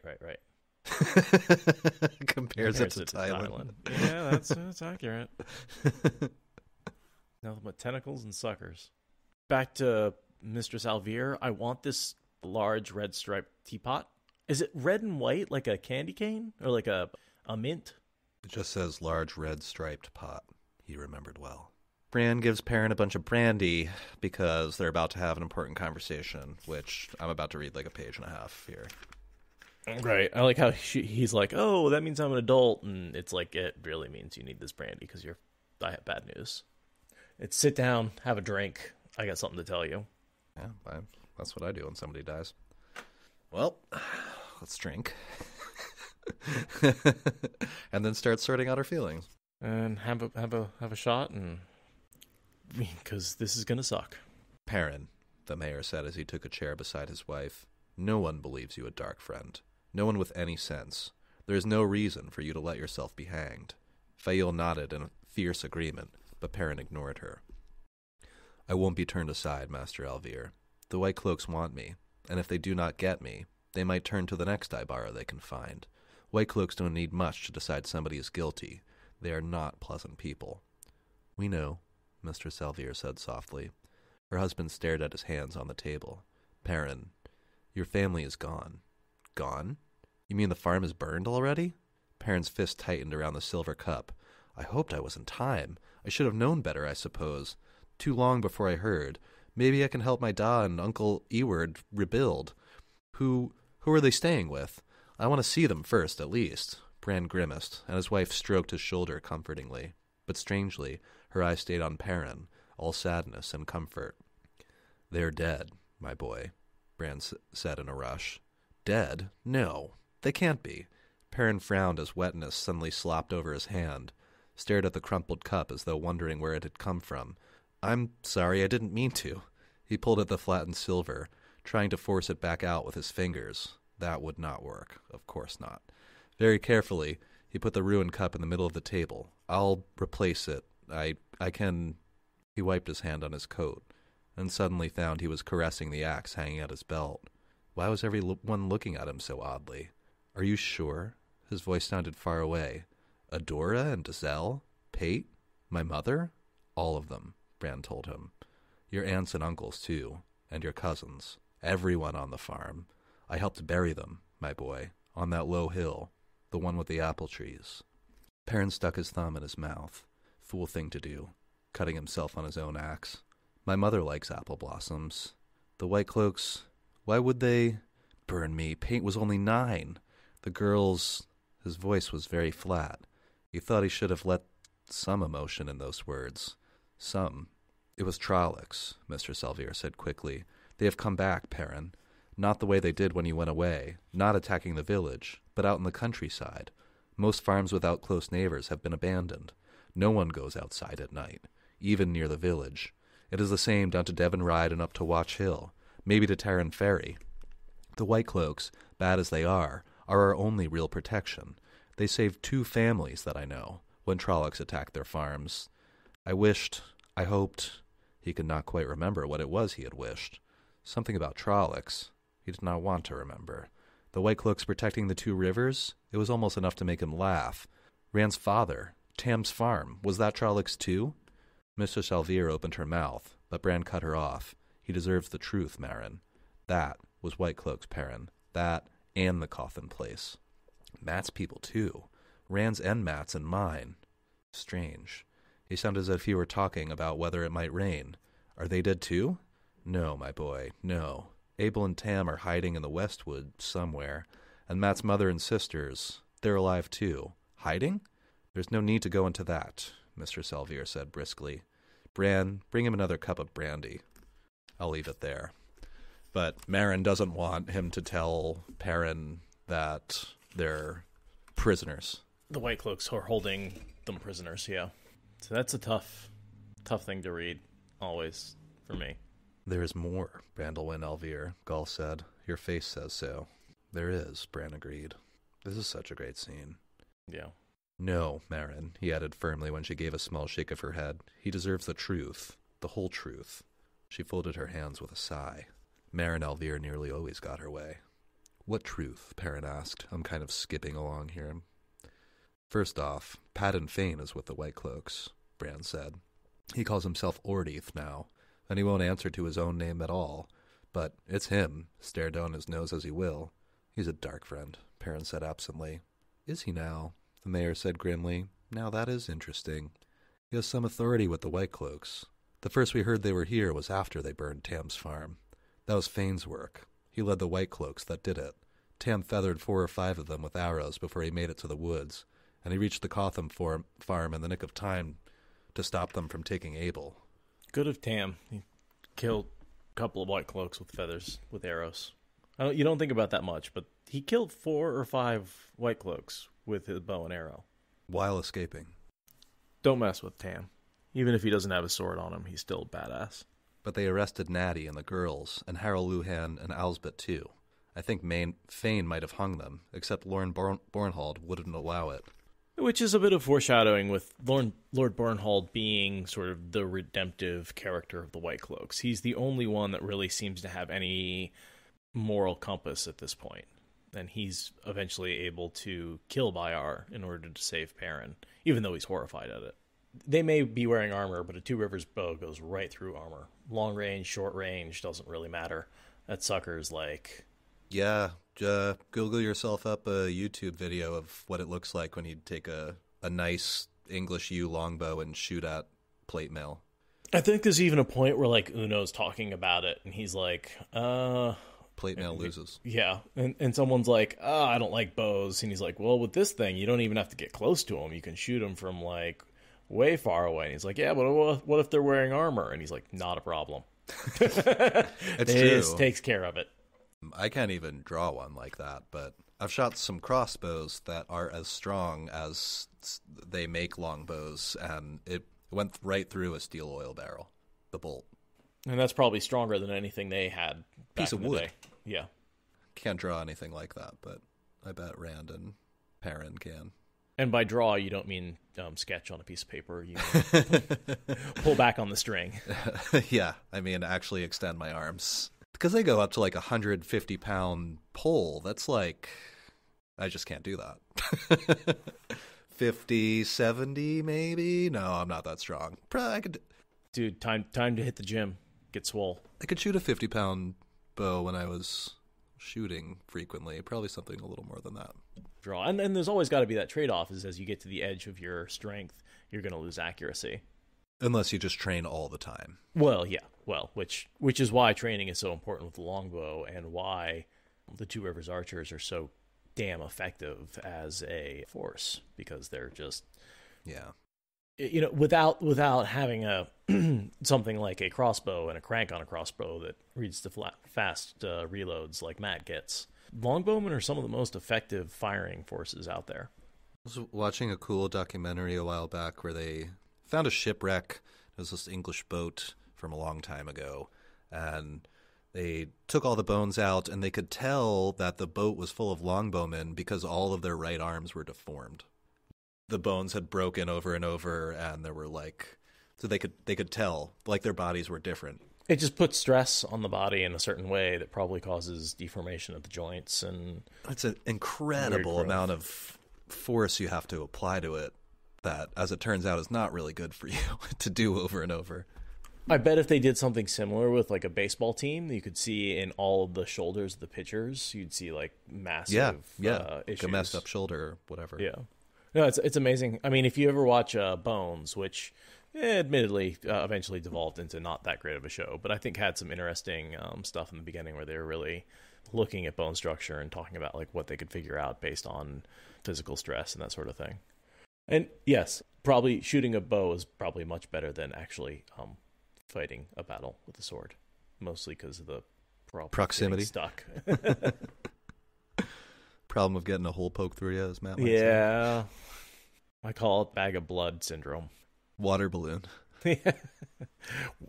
Compares it to Thailand. Yeah, that's accurate. Nothing but tentacles and suckers. Back to Mistress Alvier. I want this large red striped teapot. Is it red and white like a candy cane or like a mint? It just says large red striped pot. He remembered well. Bran gives Perrin a bunch of brandy because they're about to have an important conversation, which I'm about to read a page and a half here. Right. I like how he's like, oh, that means I'm an adult. And it's it really means you need this brandy because I have bad news. It's sit down, have a drink. I got something to tell you. Yeah, that's what I do when somebody dies. Well, let's drink. And then start sorting out our feelings. And have a shot, and because this is gonna suck. Perrin, the mayor said as he took a chair beside his wife. "No one believes you a dark friend. No one with any sense. There is no reason for you to let yourself be hanged." Fail nodded in fierce agreement, but Perrin ignored her. "I won't be turned aside, Master Alvier. The Whitecloaks want me, and if they do not get me, they might turn to the next Ibarra they can find. Whitecloaks don't need much to decide somebody is guilty. They are not pleasant people." "We know," Mistress Alvier said softly. Her husband stared at his hands on the table. "Perrin, your family is gone." "Gone? You mean the farm is burned already?" Perrin's fist tightened around the silver cup. "I hoped I was in time. I should have known better, I suppose. Too long before I heard. Maybe I can help my da and Uncle Eward rebuild. Who are they staying with? I want to see them first, at least." Bran grimaced, and his wife stroked his shoulder comfortingly. But strangely, her eyes stayed on Perrin, all sadness and comfort. "They're dead, my boy," Bran said in a rush. "Dead? No, they can't be." Perrin frowned as wetness suddenly slopped over his hand, stared at the crumpled cup as though wondering where it had come from. "I'm sorry, I didn't mean to." He pulled at the flattened silver, trying to force it back out with his fingers. That would not work. Of course not. Very carefully, he put the ruined cup in the middle of the table. "I'll replace it. I can—" He wiped his hand on his coat, and suddenly found he was caressing the axe hanging at his belt. Why was everyone looking at him so oddly? "Are you sure?" His voice sounded far away. "Adora and Dazelle? Pate? My mother?" "All of them," Bran told him. "Your aunts and uncles, too, and your cousins. Everyone on the farm. I helped bury them, my boy, on that low hill, the one with the apple trees." Perrin stuck his thumb in his mouth. Fool thing to do, cutting himself on his own axe. "My mother likes apple blossoms. The Whitecloaks, why would they— Burn me, Paint was only 9. The girls—" His voice was very flat. He thought he should have let some emotion in those words. Some. "It was trollocs," Mr. Salvier said quickly. "They have come back, Perrin. Not the way they did when you went away, not attacking the village, but out in the countryside. Most farms without close neighbors have been abandoned. No one goes outside at night, even near the village. It is the same down to Devon Ride and up to Watch Hill, maybe to Tarrant Ferry. The Whitecloaks, bad as they are our only real protection. They saved 2 families that I know when trollocs attacked their farms. I hoped—" He could not quite remember what it was he had wished. Something about trollocs. He did not want to remember. The Whitecloaks protecting the 2 rivers? It was almost enough to make him laugh. Rand's father, Tam's farm, was that trollocs too? Mr. Salvier opened her mouth, but Bran cut her off. "He deserves the truth, Marin. That was Whitecloaks, Perrin. That and the Cauthon place. Matt's people too. Rand's and Matt's and mine. Strange. He sounded as if he were talking about whether it might rain. Are they dead too? No, my boy, no. Abel and Tam are hiding in the Westwood somewhere, and Matt's mother and sisters, they're alive too. Hiding? There's no need to go into that," Mr. Salvier said briskly. "Bran, bring him another cup of brandy." I'll leave it there. But Marin doesn't want him to tell Perrin that they're prisoners. The Whitecloaks are holding them prisoners, yeah. So that's a tough thing to read, always, for me. "There is more, Brandywine Alvier," Gall said. "Your face says so." "There is," Bran agreed. "This is such a great scene." Yeah. "No, Marin," he added firmly when she gave a small shake of her head. "He deserves the truth, the whole truth." She folded her hands with a sigh. Marin Alvier nearly always got her way. "What truth?" Perrin asked. "I'm kind of skipping along here." "First off, Padden Fane is with the Whitecloaks," Bran said. "He calls himself Ordeath now, and he won't answer to his own name at all. But it's him, stare down his nose as he will. He's a dark friend," Perrin said absently. "Is he now?" the mayor said grimly. "Now that is interesting. He has some authority with the Whitecloaks. The first we heard they were here was after they burned Tam's farm. That was Fane's work. He led the Whitecloaks that did it. Tam feathered 4 or 5 of them with arrows before he made it to the woods, and he reached the Cauthon farm in the nick of time to stop them from taking Abel." Good of Tam. He killed a couple of Whitecloaks with feathers, with arrows. You don't think about that much, but he killed 4 or 5 Whitecloaks with his bow and arrow. While escaping. Don't mess with Tam. Even if he doesn't have a sword on him, he's still a badass. But they arrested Natty and the girls, and Harold Luhan and Alsbet too. I think Fane might have hung them, except Lord Bornhold wouldn't allow it. Which is a bit of foreshadowing with Lord Bornhold being sort of the redemptive character of the Whitecloaks. He's the only one that really seems to have any moral compass at this point. And he's eventually able to kill Bayar in order to save Perrin, even though he's horrified at it. They may be wearing armor, but a Two Rivers bow goes right through armor. Long range, short range, doesn't really matter. That sucker's like... Yeah, Google yourself up a YouTube video of what it looks like when you take a nice English U longbow and shoot at plate mail. I think there's even a point where, like, Uno's talking about it, and he's like, Plate mail loses. Yeah, and someone's like, I don't like bows. And he's like, well, with this thing, you don't even have to get close to them. You can shoot them from, like, way far away. And he's like, yeah, but what if they're wearing armor? And he's like, not a problem. It's true. Takes care of it. I can't even draw one like that, but I've shot some crossbows that are as strong as they make longbows, and it went right through a steel oil barrel, the bolt. And that's probably stronger than anything they had back Piece of in the wood. day. Yeah. Can't draw anything like that, but I bet Rand and Perrin can. And by draw, you don't mean sketch on a piece of paper. You mean pull back on the string. Yeah, I mean actually extend my arms. Because they go up to like 150-pound pole. That's like, I just can't do that. 50, 70 maybe? No, I'm not that strong. I could. Dude, time to hit the gym. Get swole. I could shoot a 50-pound bow when I was shooting frequently. Probably something a little more than that. Draw. And there's always got to be that trade-off is as you get to the edge of your strength, you're going to lose accuracy. Unless you just train all the time. Well, yeah. Well, which is why training is so important with the longbow and why the Two Rivers archers are so damn effective as a force, because they're just... Yeah. You know, without having a something like a crossbow and a crank on a crossbow that reads to fast reloads like Matt gets, longbowmen are some of the most effective firing forces out there. I was watching a cool documentary a while back where they found a shipwreck. It was this English boat from a long time ago, and they took all the bones out, and they could tell that the boat was full of longbowmen because all of their right arms were deformed. The bones had broken over and over, and there were like, so they could tell like their bodies were different. It just puts stress on the body in a certain way that probably causes deformation of the joints, and it's an incredible amount of force you have to apply to it that, as it turns out, is not really good for you to do over and over. I bet if they did something similar with like a baseball team, you could see in all of the shoulders of the pitchers, you'd see like massive issues. Like a messed up shoulder or whatever. Yeah. No, it's amazing. I mean, if you ever watch Bones, which admittedly eventually devolved into not that great of a show, but I think had some interesting stuff in the beginning where they were really looking at bone structure and talking about like what they could figure out based on physical stress and that sort of thing. And yes, probably shooting a bow is probably much better than actually fighting a battle with a sword, mostly because of the proximity stuck. Problem of getting a hole poked through you, as Matt might say. I call it bag of blood syndrome. Water balloon.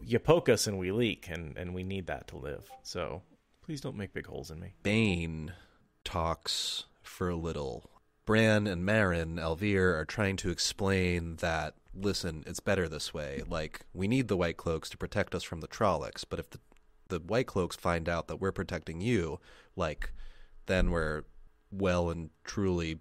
You poke us and we leak, and we need that to live. So please don't make big holes in me. Bane talks for a little. Bran and Marin, Elvire, are trying to explain that, listen, it's better this way. Like, we need the Whitecloaks to protect us from the Trollocs, but if the Whitecloaks find out that we're protecting you, like, then we're well and truly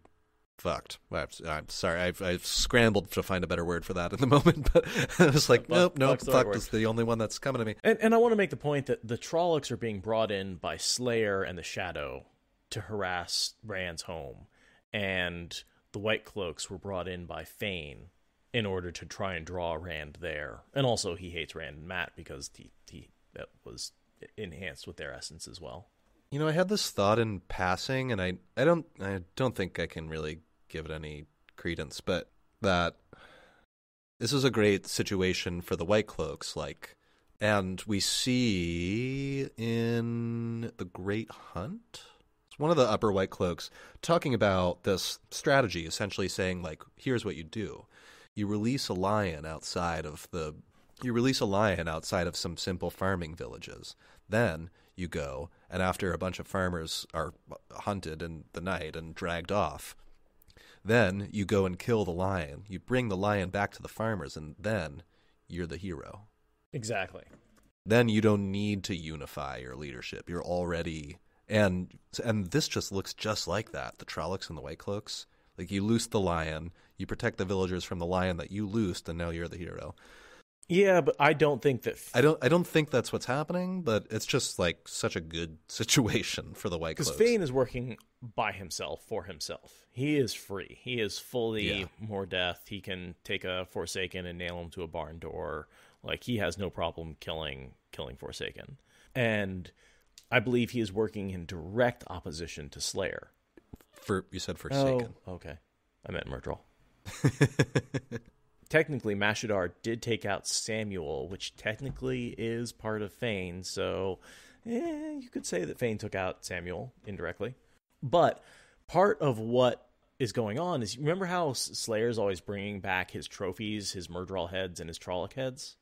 fucked. I'm sorry, I've scrambled to find a better word for that in the moment, but I was like, nope, fucked is the only one that's coming to me. And I want to make the point that the Trollocs are being brought in by Slayer and the Shadow to harass Rand's home, and the Whitecloaks were brought in by Fane in order to try and draw Rand there. And also he hates Rand and Matt because he that was enhanced with their essence as well. You know, I had this thought in passing, and I don't think I can really give it any credence, but that this is a great situation for the Whitecloaks, like, and we see in The Great Hunt, it's one of the upper Whitecloaks talking about this strategy, essentially saying, like, here's what you do. You release a lion outside of the You release a lion outside of some simple farming villages. Then you go, and after a bunch of farmers are hunted in the night and dragged off, then you go and kill the lion. You bring the lion back to the farmers, and then you're the hero. Exactly. Then you don't need to unify your leadership. You're already... And this just looks just like that, the Trollocs and the Whitecloaks. Like, you loose the lion, you protect the villagers from the lion that you loosed, and now you're the hero. Yeah, but I don't think that... I don't think that's what's happening, but it's just, like, such a good situation for the Whitecloaks. Because Fane is working by himself, for himself. He is free. He is fully more death. He can take a Forsaken and nail him to a barn door. Like, he has no problem killing Forsaken. And I believe he is working in direct opposition to Slayer. You said Forsaken. Oh, okay. I meant Myrtle. Technically, Mashadar did take out Samuel, which technically is part of Fane, so you could say that Fane took out Samuel indirectly. But part of what is going on is, remember how Slayer's always bringing back his trophies, his Myrddraal heads and his Trolloc heads?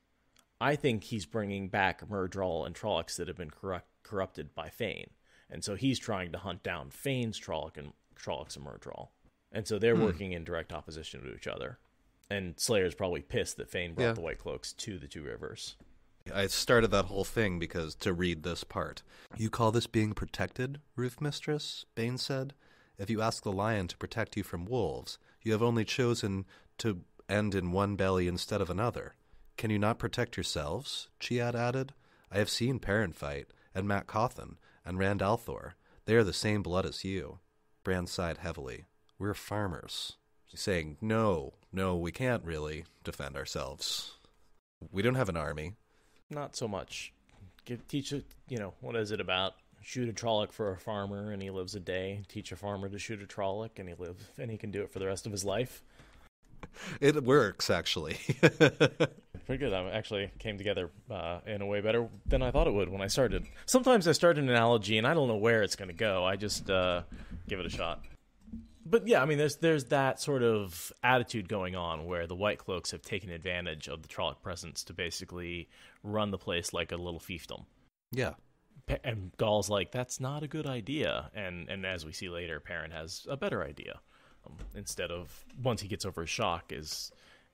I think he's bringing back Myrddraal and Trollocs that have been corrupted by Fane. And so he's trying to hunt down Fane's Trollocs and Myrddraal. And so they're working in direct opposition to each other. And Slayer's probably pissed that Fane brought the Whitecloaks to the Two Rivers. I started that whole thing because to read this part. You call this being protected, Ruth Mistress? Bane said. If you ask the lion to protect you from wolves, you have only chosen to end in one belly instead of another. Can you not protect yourselves? Chiad added. I have seen Perrin fight, and Matt Cauthon, and Rand al'Thor. They are the same blood as you. Bran sighed heavily. We're farmers. Saying, no, we can't really defend ourselves. We don't have an army. Not so much. Teach it, what is it about? Shoot a Trolloc for a farmer and he lives a day. Teach a farmer to shoot a Trolloc and he can do it for the rest of his life. It works, actually. Pretty good. I actually came together in a way better than I thought it would when I started. Sometimes I start an analogy and I don't know where it's going to go. I just give it a shot. But yeah, I mean, there's that sort of attitude going on where the Whitecloaks have taken advantage of the Trolloc presence to basically run the place like a little fiefdom. Yeah. And Gaul's like, that's not a good idea. And as we see later, Perrin has a better idea. Once he gets over his shock,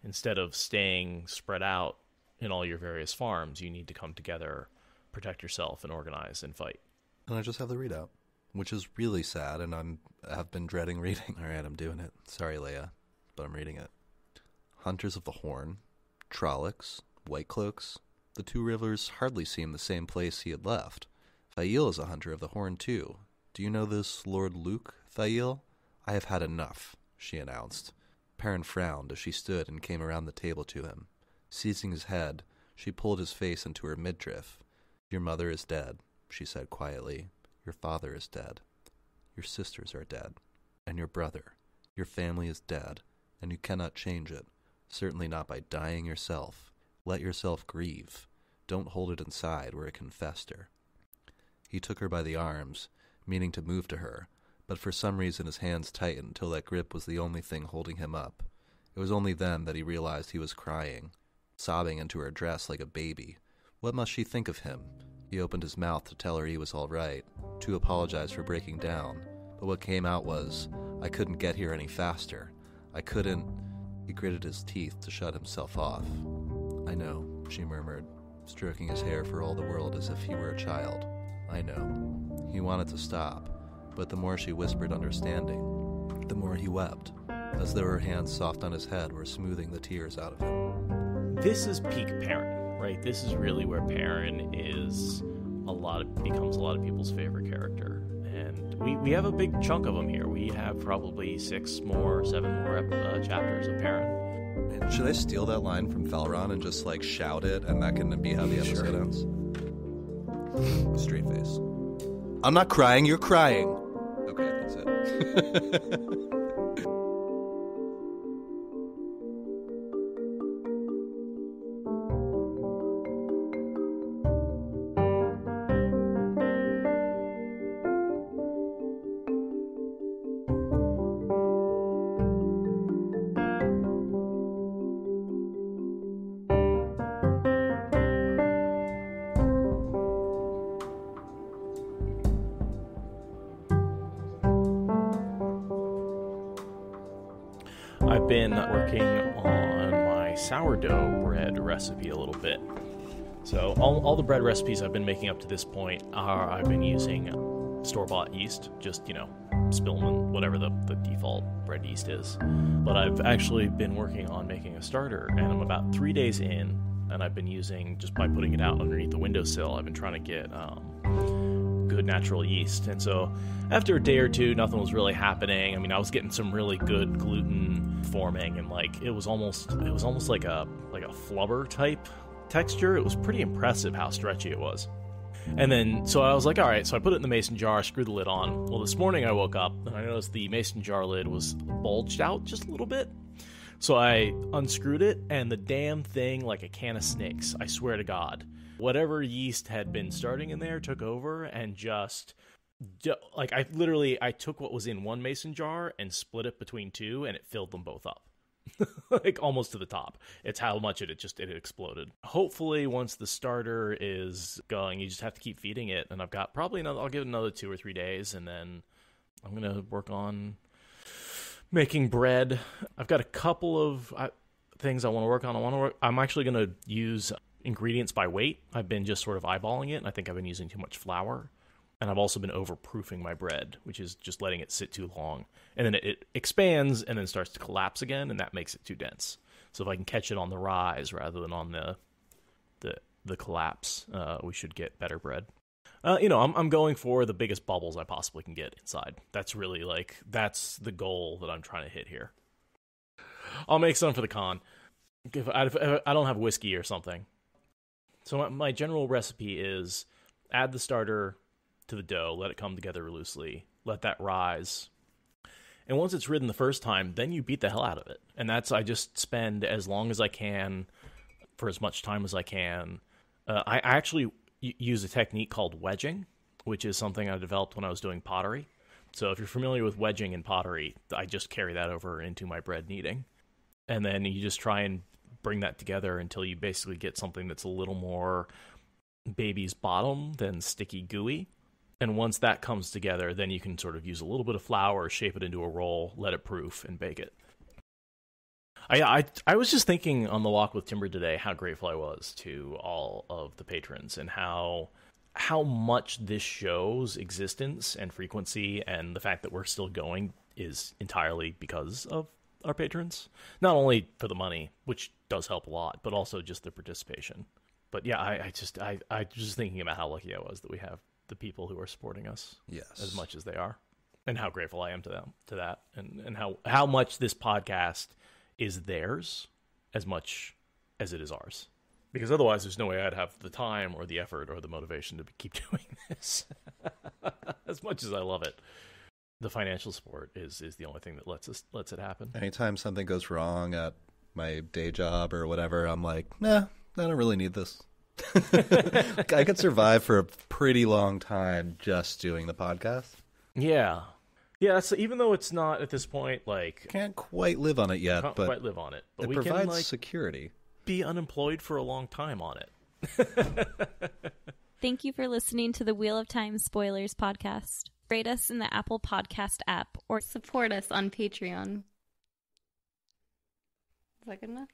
instead of staying spread out in all your various farms, you need to come together, protect yourself, and organize and fight. And I just have the readout, which is really sad, and have been dreading reading. All right, I'm doing it. Sorry, Leia, but I'm reading it. Hunters of the Horn, Trollocs, Whitecloaks. The Two Rivers hardly seemed the same place he had left. Thail is a hunter of the Horn, too. Do you know this Lord Luke, Thail? I have had enough, she announced. Perrin frowned as she stood and came around the table to him. Seizing his head, she pulled his face into her midriff. Your mother is dead, she said quietly. Your father is dead. Your sisters are dead. And your brother. Your family is dead, and you cannot change it. Certainly not by dying yourself. Let yourself grieve. Don't hold it inside where it can fester. He took her by the arms, meaning to move to her, but for some reason his hands tightened till that grip was the only thing holding him up. It was only then that he realized he was crying, sobbing into her dress like a baby. What must she think of him? He opened his mouth to tell her he was all right, to apologize for breaking down, but what came out was, I couldn't get here any faster. I couldn't... He gritted his teeth to shut himself off. I know, she murmured, stroking his hair for all the world as if he were a child. I know. He wanted to stop, but the more she whispered understanding, the more he wept, as though her hands soft on his head were smoothing the tears out of him. This is peak Perrin, right? This is really where Perrin becomes a lot of people's favorite character. And we have a big chunk of him here. We have probably 7 more chapters of Perrin. Should I steal that line from Felron and just shout it, and that can be how the episode ends? Straight face. I'm not crying, you're crying. Okay, that's it. been working on my sourdough bread recipe a little bit. So all the bread recipes I've been making up to this point I've been using store-bought yeast, just, Spillman, whatever the default bread yeast is. But I've actually been working on making a starter, and I'm about 3 days in, and I've been using, just by putting it out underneath the windowsill, I've been trying to get good natural yeast. And so after a day or two, nothing was really happening. I mean, I was getting some really good gluten forming, and it was almost like a flubber type texture. It was pretty impressive how stretchy it was. And then, so I was like, all right, so I put it in the mason jar, screwed the lid on. Well, this morning I woke up and I noticed the mason jar lid was bulged out just a little bit. So I unscrewed it, and the damn thing, like a can of snakes, I swear to God, whatever yeast had been starting in there took over and just, I took what was in one mason jar and split it between two, and it filled them both up. Almost to the top. It's how much it exploded. Hopefully, once the starter is going, you just have to keep feeding it. And I've got I'll give it another 2 or 3 days, and then I'm going to work on making bread. I've got a couple of things I want to work on. I'm actually going to use ingredients by weight. I've been just sort of eyeballing it, and I think I've been using too much flour. And I've also been overproofing my bread, which is just letting it sit too long. And then it expands and then starts to collapse again, and that makes it too dense. So if I can catch it on the rise rather than on the collapse, we should get better bread. I'm going for the biggest bubbles I possibly can get inside. That's really that's the goal that I'm trying to hit here. I'll make some for the con. If I don't have whiskey or something. So my general recipe is add the starter to the dough, let it come together loosely, let that rise. And once it's ridden the first time, then you beat the hell out of it. And I just spend as long as I can for as much time as I can. I actually use a technique called wedging, which is something I developed when I was doing pottery. So if you're familiar with wedging in pottery, I just carry that over into my bread kneading. And then you just try and bring that together until you basically get something that's a little more baby's bottom than sticky gooey. And once that comes together, then you can sort of use a little bit of flour, shape it into a roll, let it proof, and bake it. I was just thinking on the walk with Timber today how grateful I was to all of the patrons and how much this show's existence and frequency and the fact that we're still going is entirely because of our patrons. Not only for the money, which does help a lot, but also just the participation. But yeah, I just thinking about how lucky I was that we have the people who are supporting us as much as they are, and how grateful I am to that, and how much this podcast is theirs as much as it is ours. Because otherwise there's no way I'd have the time or the effort or the motivation to keep doing this. As much as I love it, the financial support is the only thing that lets it happen. Anytime something goes wrong at my day job or whatever, I'm like, nah, I don't really need this. I could survive for a pretty long time just doing the podcast. Yeah. So even though it's not at this point, can't quite live on it yet, but quite live on it. But it we provides can, security. Be unemployed for a long time on it. Thank you for listening to the Wheel of Time Spoilers podcast. Rate us in the Apple Podcast app or support us on Patreon. Is that good enough?